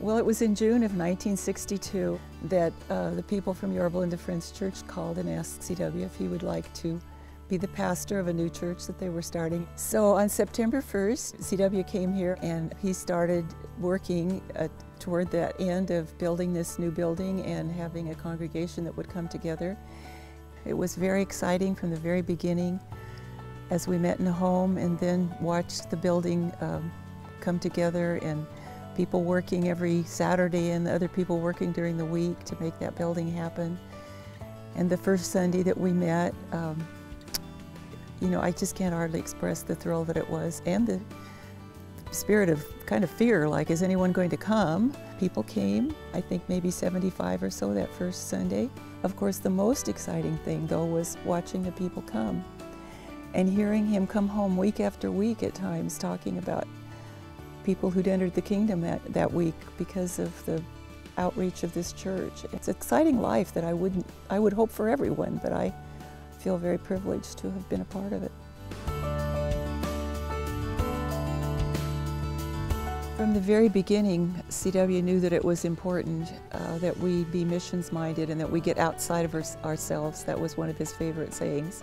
Well, it was in June of 1962 that the people from Yorba Linda Friends Church called and asked CW if he would like to be the pastor of a new church that they were starting. So on September 1st, CW came here and he started working toward that end of building this new building and having a congregation that would come together. It was very exciting from the very beginning as we met in a home and then watched the building come together, and people working every Saturday and other people working during the week to make that building happen. And the first Sunday that we met, you know, I just can't hardly express the thrill that it was, and the spirit of kind of fear, like, is anyone going to come? People came, I think maybe 75 or so that first Sunday. Of course, the most exciting thing, though, was watching the people come and hearing him come home week after week at times talking about people who'd entered the kingdom that week because of the outreach of this church. It's an exciting life that I would hope for everyone, but I feel very privileged to have been a part of it. From the very beginning, CW knew that it was important that we be missions-minded and that we get outside of ourselves. That was one of his favorite sayings.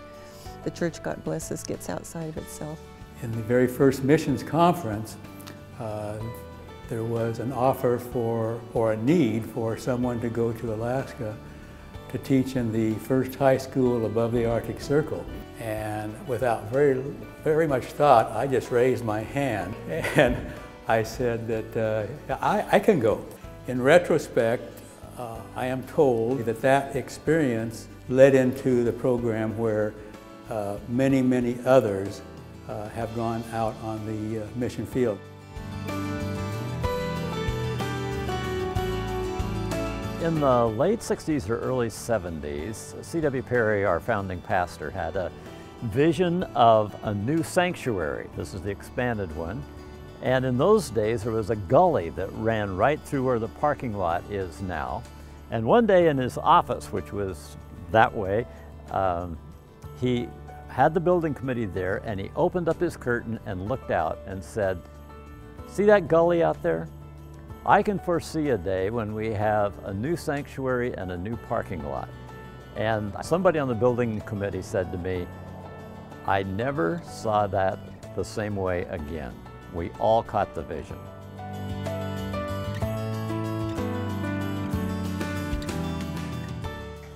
The church, God bless us, gets outside of itself. In the very first missions conference, there was an offer or a need for someone to go to Alaska to teach in the first high school above the Arctic Circle. And without very much thought, I just raised my hand and I said that I can go. In retrospect, I am told that that experience led into the program where many others have gone out on the mission field. In the late 60s or early 70s, C.W. Perry, our founding pastor, had a vision of a new sanctuary. This is the expanded one. And in those days, there was a gully that ran right through where the parking lot is now. And one day in his office, which was that way, he had the building committee there, and he opened up his curtain and looked out and said, "See that gully out there? I can foresee a day when we have a new sanctuary and a new parking lot." And somebody on the building committee said to me, "I never saw that the same way again." We all caught the vision.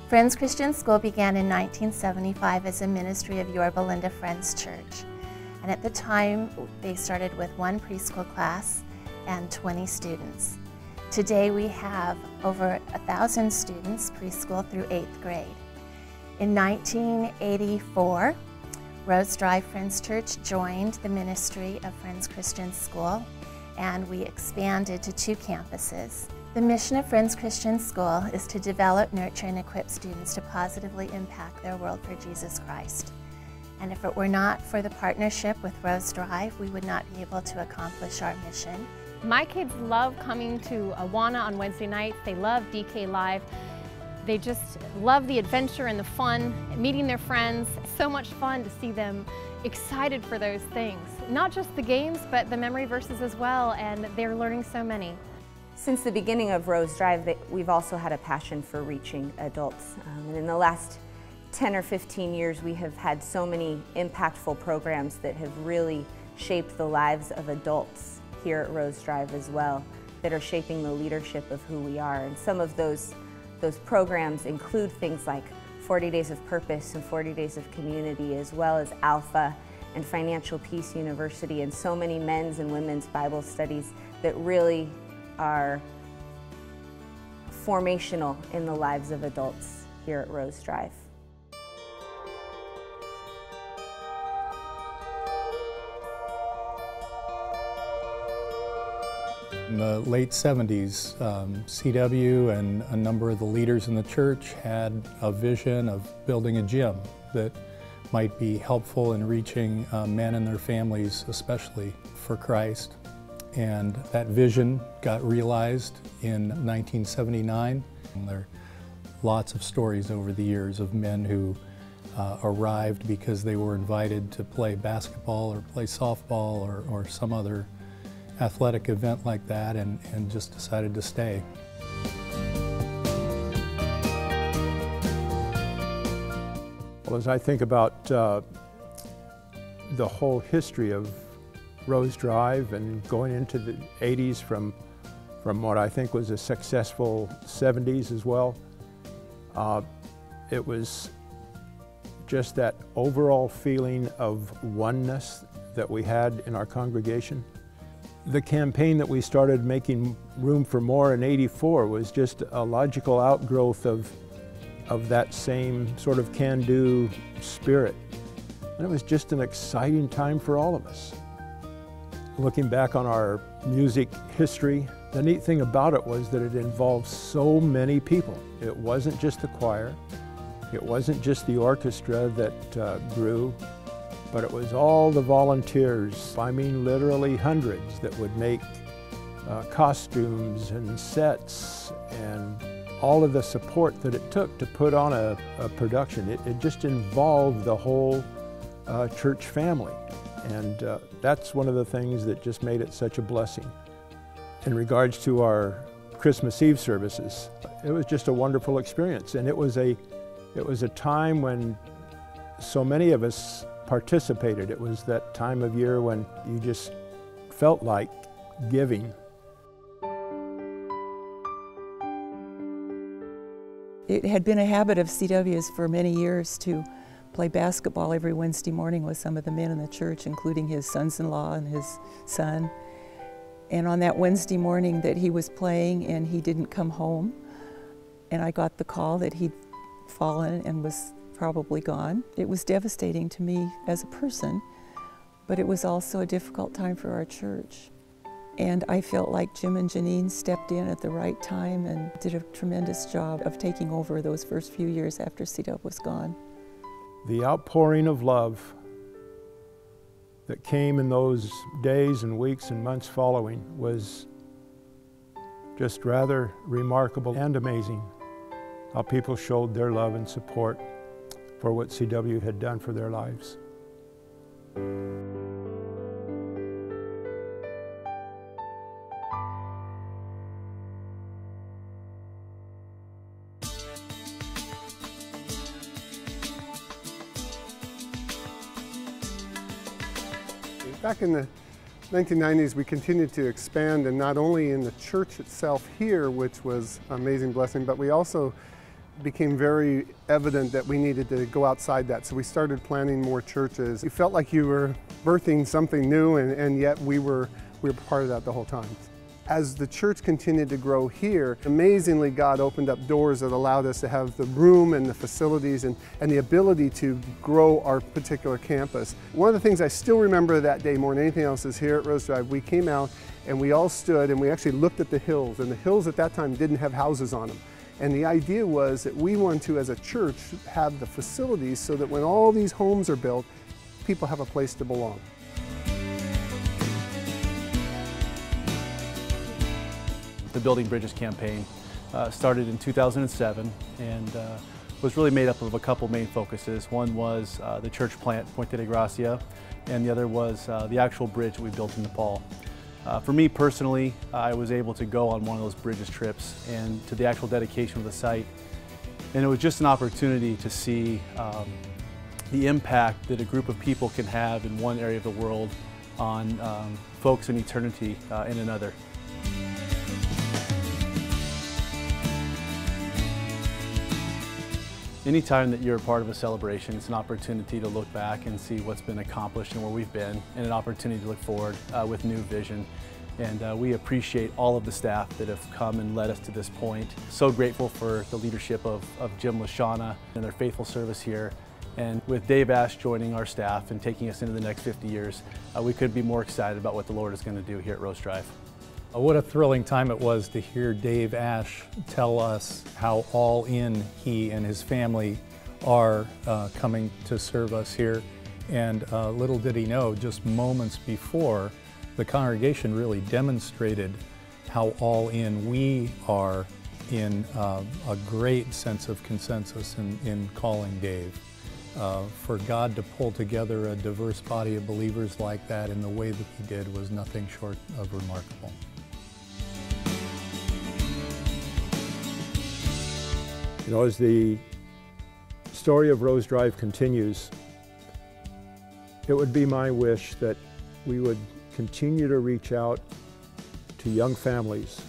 Friends Christian School began in 1975 as a ministry of Yorba Linda Friends Church. And at the time, they started with one preschool class and 20 students. Today we have over 1,000 students, preschool through 8th grade. In 1984, Rose Drive Friends Church joined the ministry of Friends Christian School, and we expanded to 2 campuses. The mission of Friends Christian School is to develop, nurture, and equip students to positively impact their world for Jesus Christ. And if it were not for the partnership with Rose Drive, we would not be able to accomplish our mission. My kids love coming to Awana on Wednesday nights. They love DK Live. They just love the adventure and the fun, meeting their friends. So much fun to see them excited for those things. Not just the games, but the memory verses as well, and they're learning so many. Since the beginning of Rose Drive, we've also had a passion for reaching adults. And in the last 10 or 15 years, we have had so many impactful programs that have really shaped the lives of adults here at Rose Drive as well, that are shaping the leadership of who we are. And some of those programs include things like 40 Days of Purpose and 40 Days of Community, as well as Alpha and Financial Peace University, and so many men's and women's Bible studies that really are formational in the lives of adults here at Rose Drive. In the late 70s, CW and a number of the leaders in the church had a vision of building a gym that might be helpful in reaching men and their families, especially for Christ. And that vision got realized in 1979. And there are lots of stories over the years of men who arrived because they were invited to play basketball or play softball or some other athletic event like that and just decided to stay. Well, as I think about the whole history of Rose Drive and going into the 80s from what I think was a successful 70s as well, it was just that overall feeling of oneness that we had in our congregation. The campaign that we started, Making Room for More, in '84 was just a logical outgrowth of that same sort of can-do spirit. And it was just an exciting time for all of us. Looking back on our music history, the neat thing about it was that it involved so many people. It wasn't just the choir, it wasn't just the orchestra that grew, but it was all the volunteers, I mean literally hundreds, that would make costumes and sets and all of the support that it took to put on a production. It just involved the whole church family. And that's one of the things that just made it such a blessing. In regards to our Christmas Eve services, it was just a wonderful experience. And it was a time when so many of us participated. It was that time of year when you just felt like giving. It had been a habit of CW's for many years to play basketball every Wednesday morning with some of the men in the church, including his sons-in-law and his son. And on that Wednesday morning that he was playing and he didn't come home, and I got the call that he'd fallen and was probably gone. It was devastating to me as a person, but it was also a difficult time for our church. And I felt like Jim and Janine stepped in at the right time and did a tremendous job of taking over those first few years after CW was gone. The outpouring of love that came in those days and weeks and months following was just rather remarkable and amazing. How people showed their love and support for what CW had done for their lives. Back in the 1990s, we continued to expand, and not only in the church itself here, which was an amazing blessing, but we also became very evident that we needed to go outside that. So we started planning more churches. You felt like you were birthing something new, and yet we were part of that the whole time. As the church continued to grow here, amazingly God opened up doors that allowed us to have the room and the facilities and the ability to grow our particular campus. One of the things I still remember that day more than anything else is here at Rose Drive, we came out and we all stood and we actually looked at the hills, and the hills at that time didn't have houses on them. And the idea was that we want to, as a church, have the facilities so that when all these homes are built, people have a place to belong. The Building Bridges campaign started in 2007 and was really made up of a couple main focuses. One was the church plant, Puente de Gracia, and the other was the actual bridge that we built in Nepal. For me personally, I was able to go on one of those bridges trips and to the actual dedication of the site. And it was just an opportunity to see the impact that a group of people can have in one area of the world on folks in eternity in another. Anytime that you're a part of a celebration, it's an opportunity to look back and see what's been accomplished and where we've been, and an opportunity to look forward with new vision. And we appreciate all of the staff that have come and led us to this point. So grateful for the leadership of Jim LaShawna and their faithful service here. And with Dave Ash joining our staff and taking us into the next 50 years, we couldn't be more excited about what the Lord is going to do here at Rose Drive. What a thrilling time it was to hear Dave Ash tell us how all in he and his family are coming to serve us here. And little did he know, just moments before, the congregation really demonstrated how all in we are in a great sense of consensus in calling Dave. for God to pull together a diverse body of believers like that in the way that He did was nothing short of remarkable. You know, as the story of Rose Drive continues, it would be my wish that we would continue to reach out to young families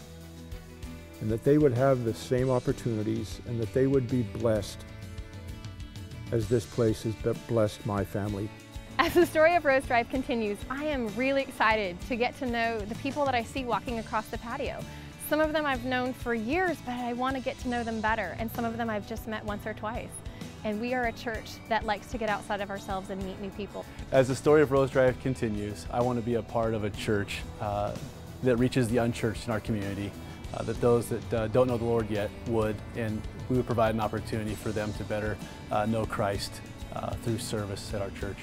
and that they would have the same opportunities and that they would be blessed as this place has blessed my family. As the story of Rose Drive continues, I am really excited to get to know the people that I see walking across the patio. Some of them I've known for years, but I want to get to know them better, and some of them I've just met once or twice. And we are a church that likes to get outside of ourselves and meet new people. As the story of Rose Drive continues, I want to be a part of a church that reaches the unchurched in our community, that those that don't know the Lord yet would, and we would provide an opportunity for them to better know Christ through service at our church.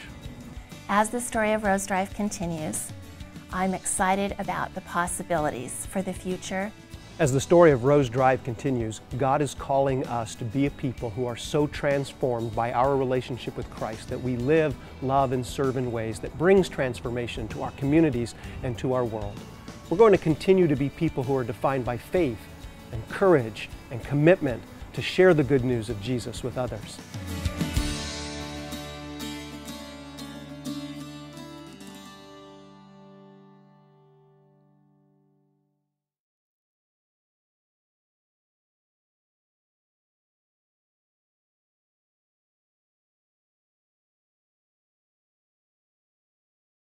As the story of Rose Drive continues, I'm excited about the possibilities for the future. As the story of Rose Drive continues, God is calling us to be a people who are so transformed by our relationship with Christ that we live, love, and serve in ways that brings transformation to our communities and to our world. We're going to continue to be people who are defined by faith and courage and commitment to share the good news of Jesus with others.